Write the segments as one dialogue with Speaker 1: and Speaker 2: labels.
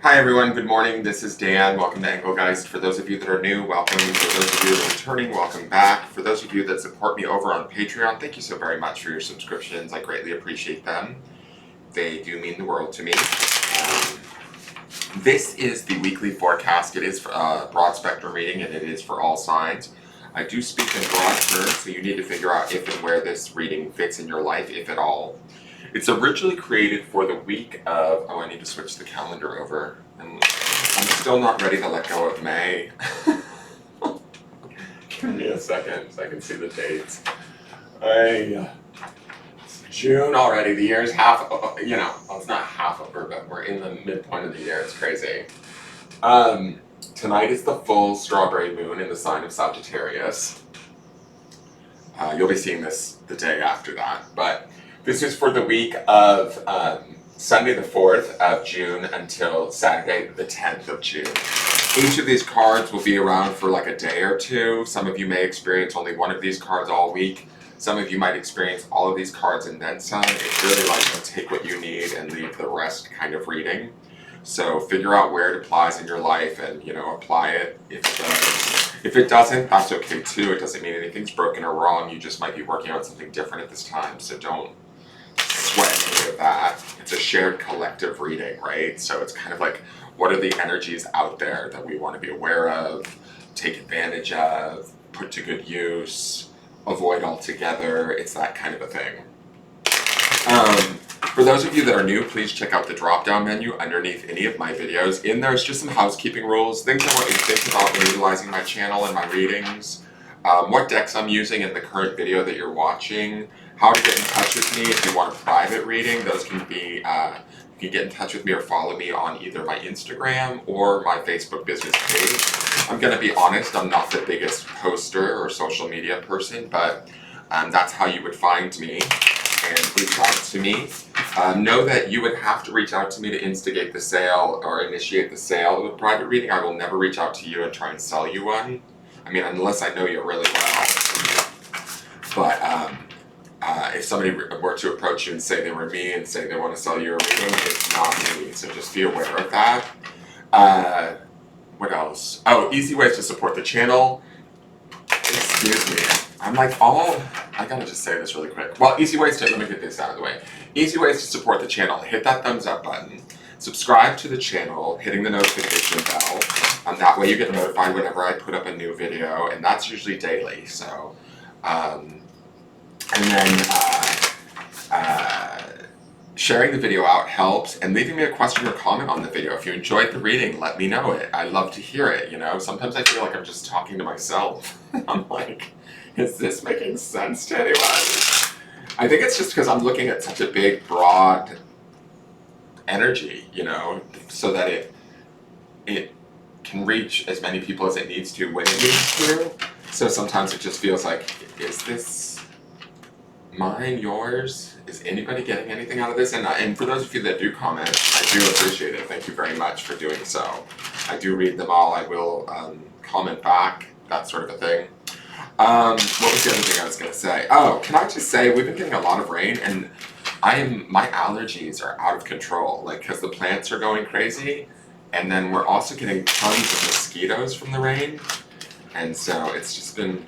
Speaker 1: Hi everyone, good morning. This is Dan. Welcome to Engelgeist. For those of you that are new, welcome. For those of you that are returning, welcome back. For those of you that support me over on Patreon, thank you so very much for your subscriptions. I greatly appreciate them. They do mean the world to me. This is the weekly forecast. It is for broad spectrum reading and it is for all signs. I do speak in broad terms, so you need to figure out if and where this reading fits in your life, if at all. It's originally created for the week of, I need to switch the calendar over. I'm still not ready to let go of May. Give me a second so I can see the dates. It's June already. The year's half, well, it's not half over, but we're in the midpoint of the year. It's crazy. Tonight is the full strawberry moon in the sign of Sagittarius. You'll be seeing this the day after that, but this is for the week of Sunday the 4th of June until Saturday the 10th of June. Each of these cards will be around for like a day or two. Some of you may experience only one of these cards all week. Some of you might experience all of these cards and then some. It's really like take what you need and leave the rest kind of reading. So figure out where it applies in your life and, apply it. If it doesn't, that's okay too. It doesn't mean anything's broken or wrong. You just might be working on something different at this time. So don't sweat any of that. It's a shared collective reading, right? So it's kind of like, what are the energies out there that we want to be aware of, take advantage of, put to good use, avoid altogether? It's that kind of a thing. For those of you that are new, please check out the drop-down menu underneath any of my videos. In there's just some housekeeping rules, things I want you to think about when utilizing my channel and my readings, what decks I'm using in the current video that you're watching, how to get in touch with me if you want a private reading. Those can be, you can get in touch with me or follow me on either my Instagram or my Facebook business page. I'm going to be honest, I'm not the biggest poster or social media person, but that's how you would find me and reach out to me. Know that you would have to reach out to me to instigate the sale or initiate the sale of a private reading. I will never reach out to you and try and sell you one. Unless I know you really well. But if somebody were to approach you and say they were me and say they want to sell you a reading, it's not me. So just be aware of that. What else? Oh, easy ways to support the channel. Excuse me. I gotta just say this really quick. Well, let me get this out of the way. Easy ways to support the channel. Hit that thumbs up button. Subscribe to the channel, hitting the notification bell. That way you get notified whenever I put up a new video, and that's usually daily. So, and then sharing the video out helps, and leaving me a question or comment on the video. If you enjoyed the reading, let me know it. I love to hear it, Sometimes I feel like I'm just talking to myself. I'm like, is this making sense to anyone? I think it's just because I'm looking at such a big, broad energy, so that it can reach as many people as it needs to when it needs to. So sometimes it just feels like, is this mine, yours? Is anybody getting anything out of this? And for those of you that do comment, I do appreciate it. Thank you very much for doing so. I do read them all. I will comment back, that sort of a thing. What was the other thing I was going to say? Oh, can I just say, we've been getting a lot of rain, and my allergies are out of control, because the plants are going crazy, and then we're also getting tons of mosquitoes from the rain, and so it's just been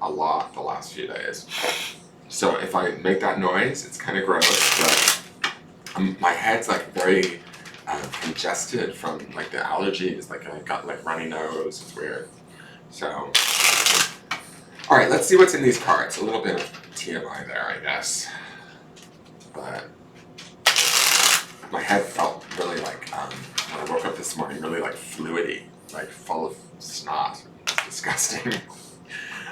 Speaker 1: a lot the last few days. So if I make that noise, it's kind of gross, but my head's very congested from the allergies. I got runny nose. It's weird. So, all right, let's see what's in these cards. A little bit of TMI there, I guess. But my head felt really when I woke up this morning, really fluidy, full of snot. It's disgusting.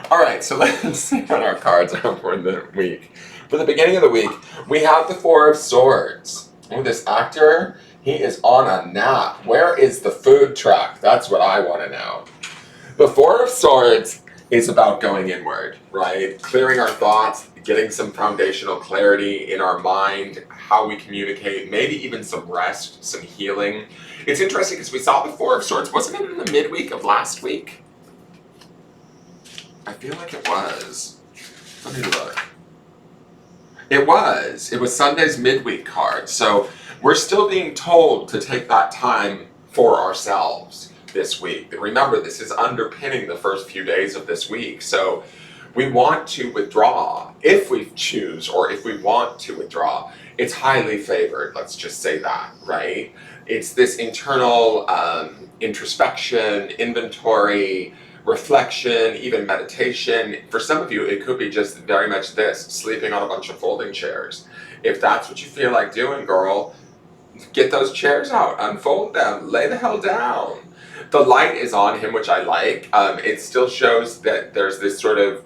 Speaker 1: All right, so let's see what our cards are for the week. For the beginning of the week, we have the Four of Swords. Oh, this actor, he is on a nap. Where is the food truck? That's what I want to know. The Four of Swords is about going inward, right? Clearing our thoughts, getting some foundational clarity in our mind, how we communicate, maybe even some rest, some healing. It's interesting because we saw the Four of Swords. Wasn't it in the midweek of last week? I feel like it was. Let me look. It was. It was Sunday's midweek card. So we're still being told to take that time for ourselves this week. Remember, this is underpinning the first few days of this week. So we want to withdraw if we choose, or if we want to withdraw. It's highly favored, let's just say that, right? It's this internal introspection, inventory, reflection, even meditation. For some of you, it could be just very much this, sleeping on a bunch of folding chairs. If that's what you feel like doing, girl, get those chairs out, unfold them, lay the hell down. The light is on him, which I like. It still shows that there's this sort of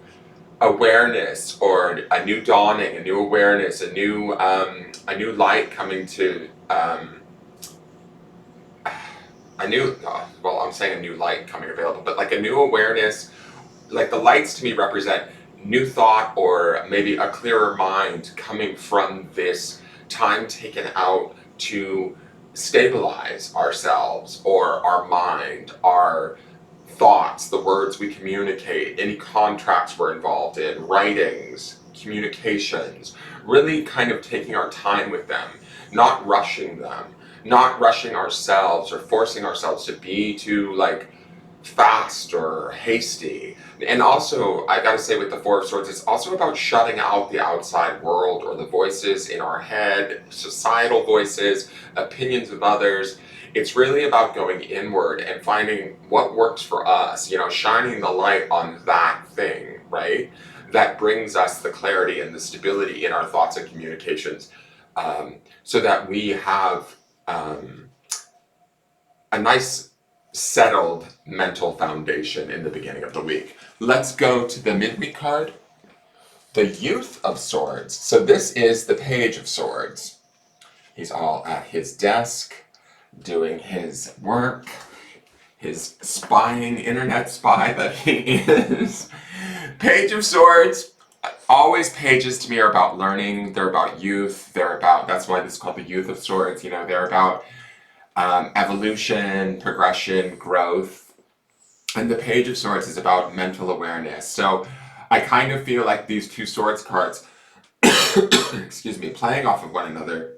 Speaker 1: awareness, or a new dawning, a new awareness, a new light coming to I'm saying a new light coming available, but like a new awareness. Like the lights to me represent new thought, or maybe a clearer mind coming from this time taken out to stabilize ourselves, or our mind, our thoughts, the words we communicate, any contracts we're involved in, writings, communications, really kind of taking our time with them, not rushing them, not rushing ourselves or forcing ourselves to be too like fast or hasty. And also, I gotta say, with the Four of Swords, it's also about shutting out the outside world, or the voices in our head, societal voices, opinions of others. It's really about going inward and finding what works for us, shining the light on that thing, right? That brings us the clarity and the stability in our thoughts and communications, so that we have a nice settled mental foundation in the beginning of the week. Let's go to the midweek card, the Youth of Swords. So this is the Page of Swords. He's all at his desk, doing his work, his spying, internet spy that he is. Page of Swords. Always pages to me are about learning. They're about youth. That's why this is called the Youth of Swords. They're about evolution, progression, growth. And the Page of Swords is about mental awareness. So I kind of feel like these two swords cards, excuse me, playing off of one another,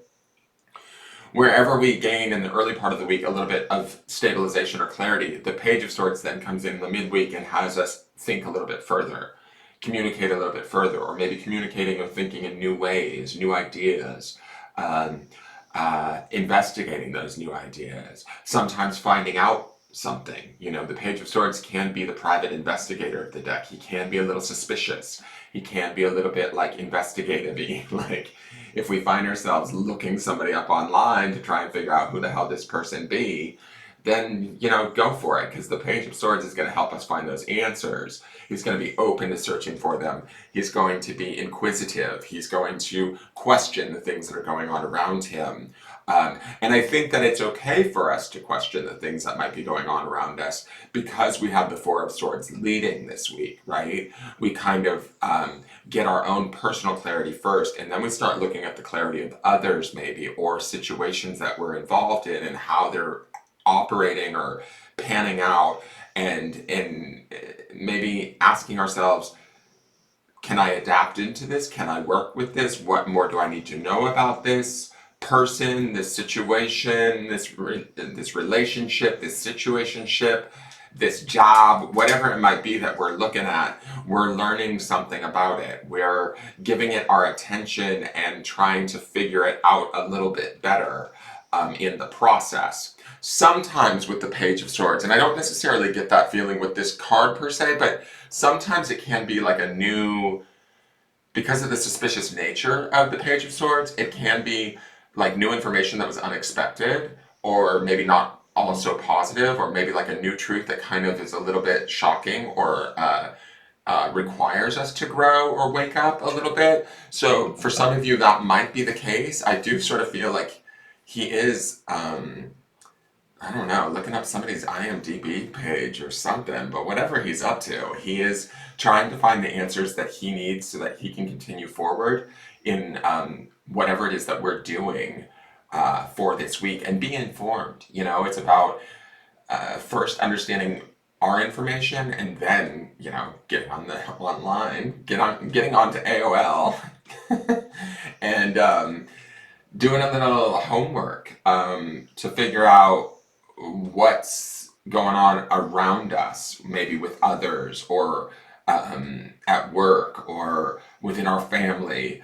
Speaker 1: wherever we gain in the early part of the week a little bit of stabilization or clarity, the Page of Swords then comes in the midweek and has us think a little bit further, communicate a little bit further, or maybe communicating or thinking in new ways, new ideas, investigating those new ideas, sometimes finding out something. The Page of Swords can be the private investigator of the deck. He can be a little suspicious. He can be a little bit like investigative-y. Like if we find ourselves looking somebody up online to try and figure out who the hell this person be, then, go for it, because the Page of Swords is going to help us find those answers. He's going to be open to searching for them. He's going to be inquisitive. He's going to question the things that are going on around him. And I think that it's okay for us to question the things that might be going on around us, because we have the Four of Swords leading this week, right? We kind of get our own personal clarity first, and then we start looking at the clarity of others maybe, or situations that we're involved in and how they're operating or panning out, and maybe asking ourselves, can I adapt into this? Can I work with this? What more do I need to know about this person, this situation, this relationship, this situationship, this job, whatever it might be that we're looking at? We're learning something about it. We're giving it our attention and trying to figure it out a little bit better in the process. Sometimes with the Page of Swords, and I don't necessarily get that feeling with this card per se, but sometimes it can be like a new, because of the suspicious nature of the Page of Swords, it can be like new information that was unexpected, or maybe not also positive, or maybe like a new truth that kind of is a little bit shocking, or requires us to grow or wake up a little bit. So for some of you, that might be the case. I do sort of feel like he is, I don't know, looking up somebody's IMDb page or something, but whatever he's up to, he is trying to find the answers that he needs so that he can continue forward in whatever it is that we're doing for this week, and be informed. It's about first understanding our information, and then getting on the online, getting onto AOL, and doing a little homework to figure out what's going on around us, maybe with others or at work or within our family,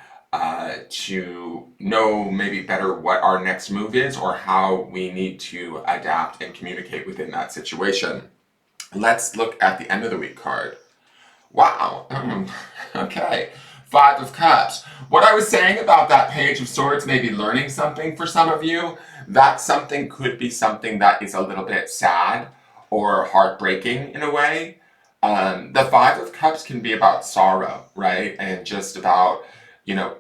Speaker 1: to know maybe better what our next move is or how we need to adapt and communicate within that situation. Let's look at the end of the week card. Wow. Okay. Five of Cups. What I was saying about that Page of Swords, maybe learning something for some of you, that something could be something that is a little bit sad or heartbreaking in a way. The Five of Cups can be about sorrow, right? And just about, you know,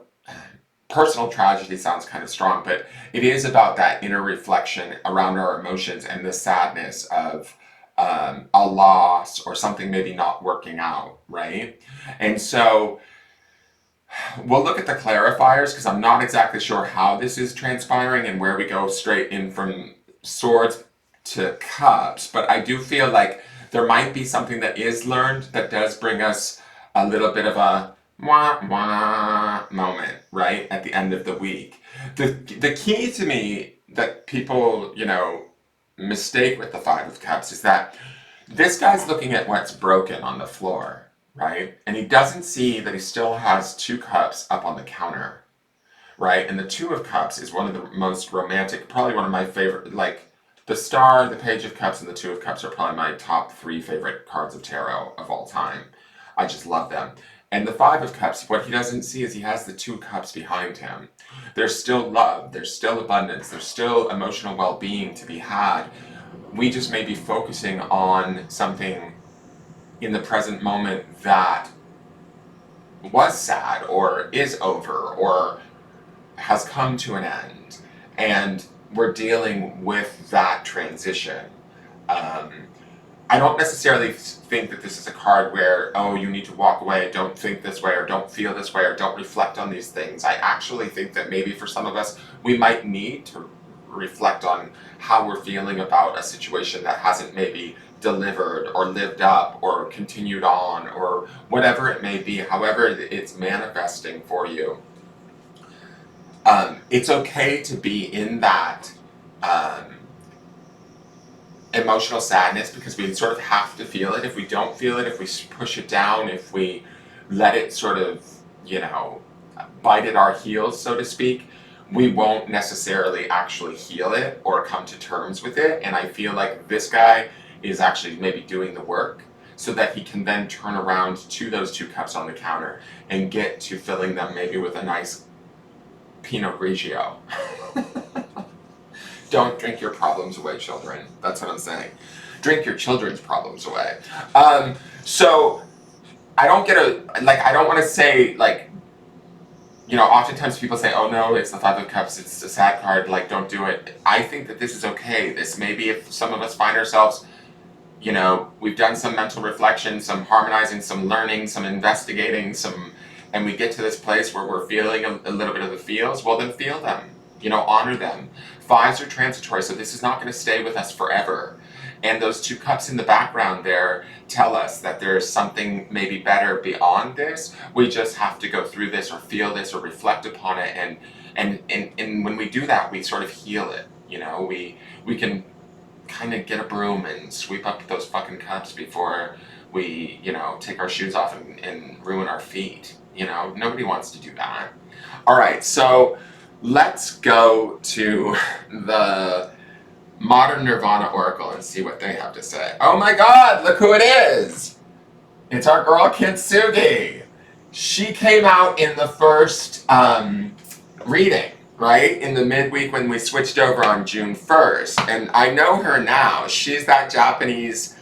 Speaker 1: personal tragedy sounds kind of strong, but it is about that inner reflection around our emotions and the sadness of a loss or something maybe not working out, right? And so we'll look at the clarifiers because I'm not exactly sure how this is transpiring and where we go straight in from swords to cups, but I do feel like there might be something that is learned that does bring us a little bit of a wah wah moment, right? At the end of the week. The key to me that people, mistake with the Five of Cups is that this guy's looking at what's broken on the floor, right? And he doesn't see that he still has two cups up on the counter, right? And the Two of Cups is one of the most romantic, probably one of my favorite, like the Star, the Page of Cups, and the Two of Cups are probably my top three favorite cards of tarot of all time. I just love them. And the Five of Cups, what he doesn't see is he has the two cups behind him. There's still love, there's still abundance, there's still emotional well-being to be had. We just may be focusing on something in the present moment that was sad or is over or has come to an end. And we're dealing with that transition. Um, I don't necessarily think that this is a card where, oh, you need to walk away, don't think this way, or don't feel this way, or don't reflect on these things. I actually think that maybe for some of us, we might need to reflect on how we're feeling about a situation that hasn't maybe delivered or lived up or continued on or whatever it may be, however it's manifesting for you. It's okay to be in that emotional sadness because we sort of have to feel it. If we don't feel it, if we push it down, if we let it sort of, bite at our heels, so to speak, we won't necessarily actually heal it or come to terms with it. And I feel like this guy is actually maybe doing the work so that he can then turn around to those two cups on the counter and get to filling them maybe with a nice Pinot Grigio. Don't drink your problems away, children. That's what I'm saying. Drink your children's problems away. So I don't I don't want to say, oftentimes people say, oh no, it's the Five of Cups, it's a sad card, don't do it. I think that this is okay. This maybe if some of us find ourselves, we've done some mental reflection, some harmonizing, some learning, some investigating, and we get to this place where we're feeling a little bit of the feels, well then feel them, honor them. Fives are transitory, so this is not going to stay with us forever. And those two cups in the background there tell us that there's something maybe better beyond this. We just have to go through this or feel this or reflect upon it. And when we do that, we sort of heal it. We can kind of get a broom and sweep up those fucking cups before we, take our shoes off and ruin our feet. Nobody wants to do that. All right, so let's go to the Modern Nirvana Oracle and see what they have to say. Oh my god, look who it is! It's our girl Kintsugi. She came out in the first reading, right? In the midweek when we switched over on June 1st. And I know her now. She's that Japanese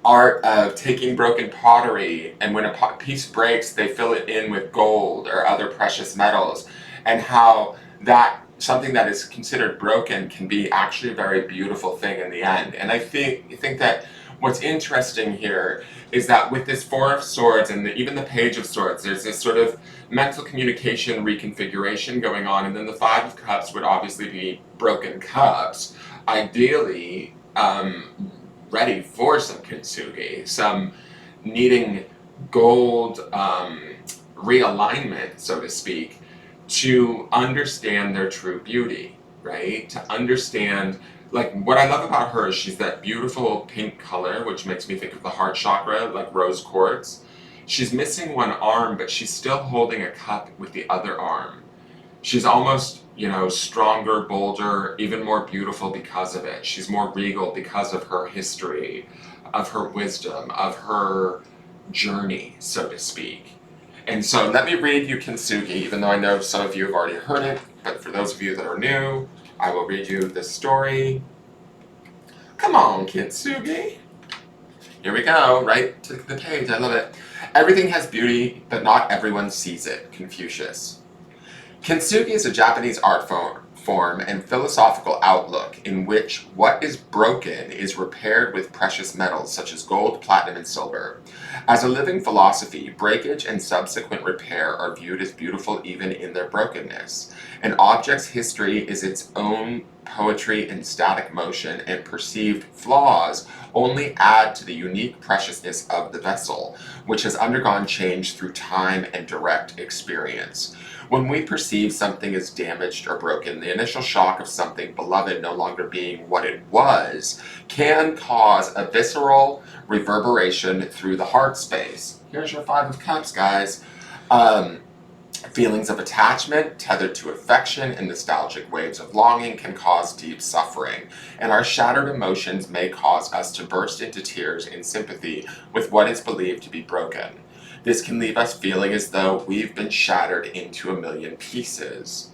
Speaker 1: art of taking broken pottery, and when a piece breaks, they fill it in with gold or other precious metals, and how that something that is considered broken can be actually a very beautiful thing in the end. And I think that what's interesting here is that with this Four of Swords and even the Page of Swords, there's this sort of mental communication reconfiguration going on, and then the Five of Cups would obviously be broken cups, ideally ready for some kintsugi, some needing gold realignment, so to speak, to understand their true beauty, right? To understand, like, what I love about her is she's that beautiful pink color, which makes me think of the heart chakra, like rose quartz. She's missing one arm, but she's still holding a cup with the other arm. She's almost, stronger, bolder, even more beautiful because of it. She's more regal because of her history, of her wisdom, of her journey, so to speak. And so let me read you Kintsugi, even though I know some of you have already heard it, but for those of you that are new, I will read you this story. Come on, Kintsugi. Here we go, right to the page, I love it. Everything has beauty, but not everyone sees it. Confucius. Kintsugi is a Japanese art form and philosophical outlook in which what is broken is repaired with precious metals such as gold, platinum, and silver. As a living philosophy, breakage and subsequent repair are viewed as beautiful even in their brokenness. An object's history is its own poetry and static motion, and perceived flaws only add to the unique preciousness of the vessel, which has undergone change through time and direct experience. When we perceive something as damaged or broken, the initial shock of something beloved no longer being what it was can cause a visceral reverberation through the heart space. Here's your Five of Cups, guys. Feelings of attachment, tethered to affection and nostalgic waves of longing, can cause deep suffering, and our shattered emotions may cause us to burst into tears in sympathy with what is believed to be broken. This can leave us feeling as though we've been shattered into a million pieces,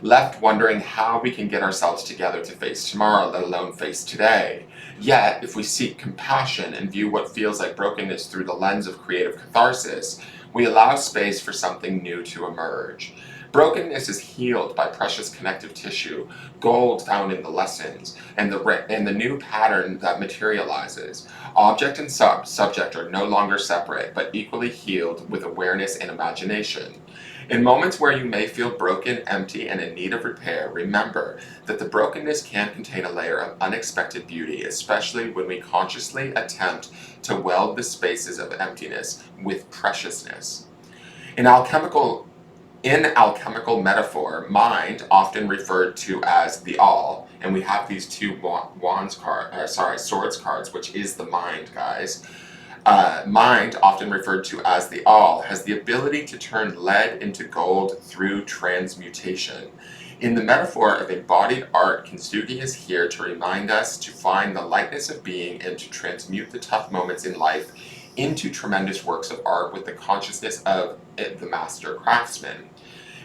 Speaker 1: left wondering how we can get ourselves together to face tomorrow, let alone face today. Yet, if we seek compassion and view what feels like brokenness through the lens of creative catharsis, we allow space for something new to emerge. Brokenness is healed by precious connective tissue, gold found in the lessons, and the new pattern that materializes. Object and subject are no longer separate, but equally healed with awareness and imagination. In moments where you may feel broken, empty, and in need of repair, remember that the brokenness can contain a layer of unexpected beauty, especially when we consciously attempt to weld the spaces of emptiness with preciousness. In alchemical metaphor, mind, often referred to as the all, and we have these two swords cards, which is the mind, guys. Mind, often referred to as the all, has the ability to turn lead into gold through transmutation. In the metaphor of embodied art, Kintsugi is here to remind us to find the lightness of being and to transmute the tough moments in life into tremendous works of art with the consciousness of the master craftsman.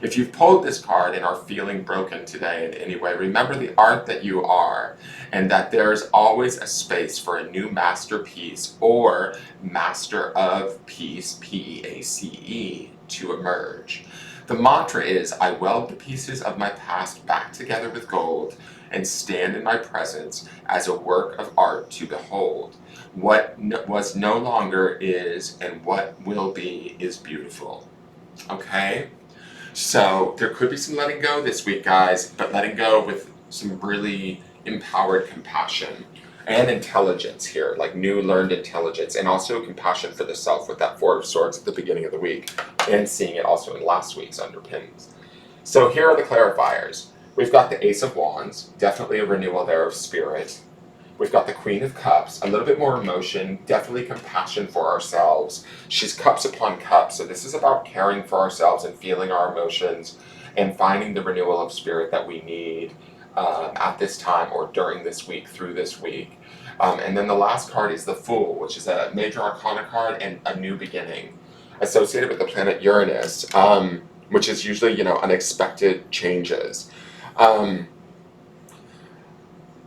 Speaker 1: If you've pulled this card and are feeling broken today in any way, remember the art that you are, and that there's always a space for a new masterpiece or master of peace, P-E-A-C-E, to emerge. The mantra is, I weld the pieces of my past back together with gold and stand in my presence as a work of art to behold. What was no longer is, and what will be is beautiful. Okay? So there could be some letting go this week, guys, but letting go with some really empowered compassion and intelligence here, like new learned intelligence, and also compassion for the self with that Four of Swords at the beginning of the week, and seeing it also in last week's underpinnings. So here are the clarifiers. We've got the Ace of Wands, definitely a renewal there of spirit. We've got the Queen of Cups, a little bit more emotion, definitely compassion for ourselves. She's cups upon cups, so this is about caring for ourselves and feeling our emotions and finding the renewal of spirit that we need at this time or during this week, through this week. And then the last card is the Fool, which is a major arcana card and a new beginning, associated with the planet Uranus, which is usually, unexpected changes.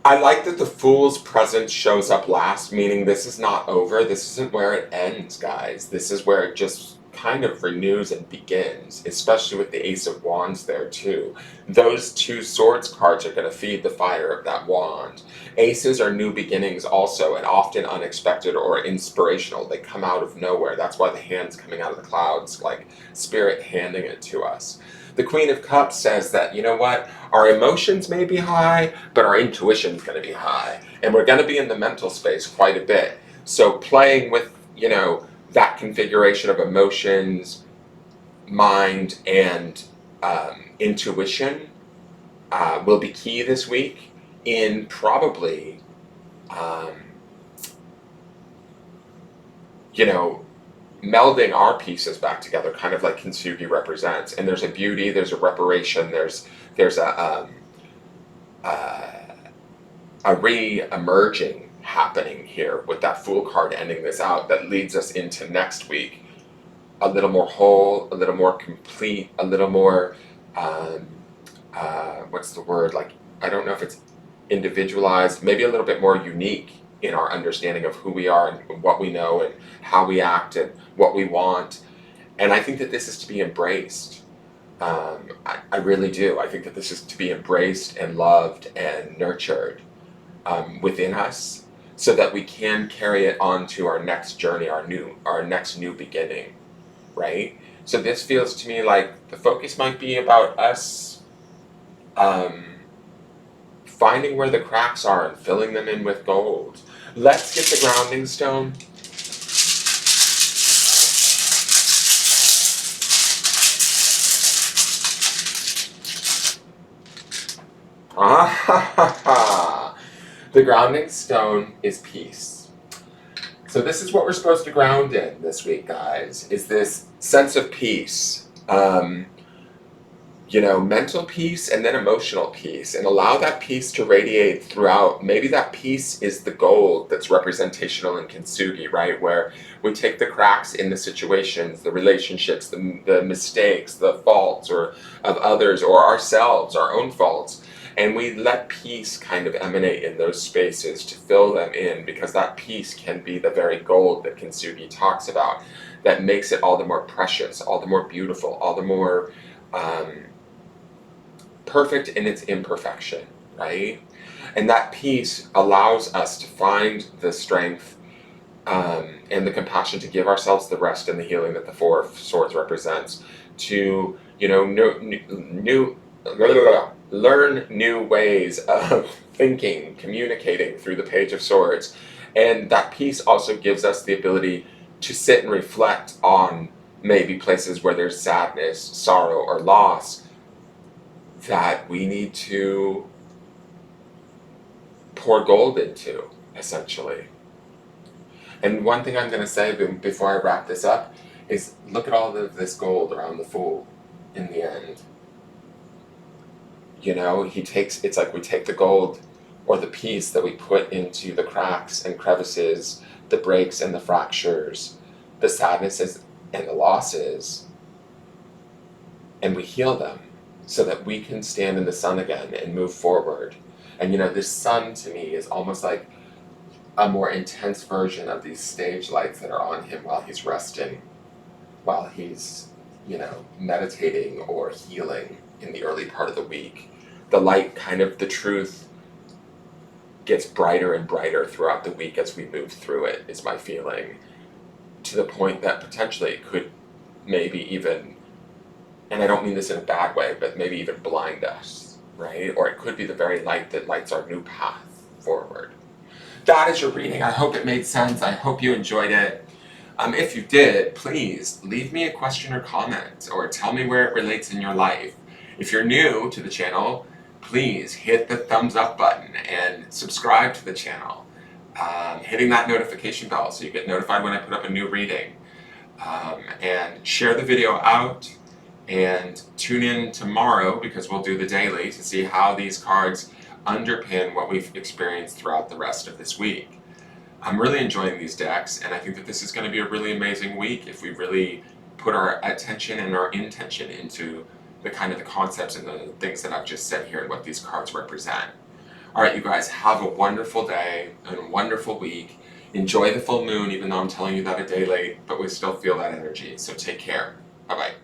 Speaker 1: I like that the Fool's presence shows up last, meaning this is not over. This isn't where it ends, guys. This is where it just kind of renews and begins, especially with the Ace of Wands there too. Those two Swords cards are going to feed the fire of that wand. Aces are new beginnings also, and often unexpected or inspirational. They come out of nowhere. That's why the hand's coming out of the clouds, like spirit handing it to us. The Queen of Cups says that, you know what, our emotions may be high, but our intuition's going to be high. And we're going to be in the mental space quite a bit. So playing with, that configuration of emotions, mind, and intuition will be key this week in probably, you know, melding our pieces back together, kind of like Kintsugi represents. And there's a beauty, there's a reparation, there's a re-emerging happening here with that Fool card ending this out, that leads us into next week a little more whole, a little more complete, a little more what's the word, like, I don't know if it's individualized, maybe a little bit more unique in our understanding of who we are and what we know and how we act and what we want. And I think that this is to be embraced. I really do. I think that this is to be embraced and loved and nurtured within us, so that we can carry it on to our next journey, our next new beginning, right? So this feels to me like the focus might be about us finding where the cracks are and filling them in with gold. Let's get the grounding stone. The grounding stone is peace. So this is what we're supposed to ground in this week, guys, is this sense of peace. Mental peace and then emotional peace, and allow that peace to radiate throughout. Maybe that peace is the gold that's representational in Kintsugi, right? Where we take the cracks in the situations, the relationships, the mistakes, the faults or of others or ourselves, our own faults, and we let peace kind of emanate in those spaces to fill them in, because that peace can be the very gold that Kintsugi talks about, that makes it all the more precious, all the more beautiful, all the more perfect in its imperfection, right? And that peace allows us to find the strength and the compassion to give ourselves the rest and the healing that the Four of Swords represents, to learn new ways of thinking, communicating through the Page of Swords. And that peace also gives us the ability to sit and reflect on maybe places where there's sadness, sorrow, or loss that we need to pour gold into, essentially. And one thing I'm going to say before I wrap this up is, look at all of this gold around the Fool in the end. It's like we take the gold or the peace that we put into the cracks and crevices, the breaks and the fractures, the sadnesses and the losses, and we heal them, so that we can stand in the sun again and move forward. And this sun to me is almost like a more intense version of these stage lights that are on him while he's resting, while he's, meditating or healing in the early part of the week. The light, the truth, gets brighter and brighter throughout the week as we move through it, is my feeling, to the point that potentially it could maybe even, and I don't mean this in a bad way, but maybe even blind us, right? Or it could be the very light that lights our new path forward. That is your reading. I hope it made sense. I hope you enjoyed it. If you did, please leave me a question or comment, or tell me where it relates in your life. If you're new to the channel, please hit the thumbs up button and subscribe to the channel. Hitting that notification bell so you get notified when I put up a new reading. And share the video out. And tune in tomorrow, because we'll do the daily, to see how these cards underpin what we've experienced throughout the rest of this week. I'm really enjoying these decks, and I think that this is going to be a really amazing week if we really put our attention and our intention into the concepts and the things that I've just said here and what these cards represent. All right, you guys, have a wonderful day and a wonderful week. Enjoy the full moon, even though I'm telling you that a day late, but we still feel that energy. So take care. Bye-bye.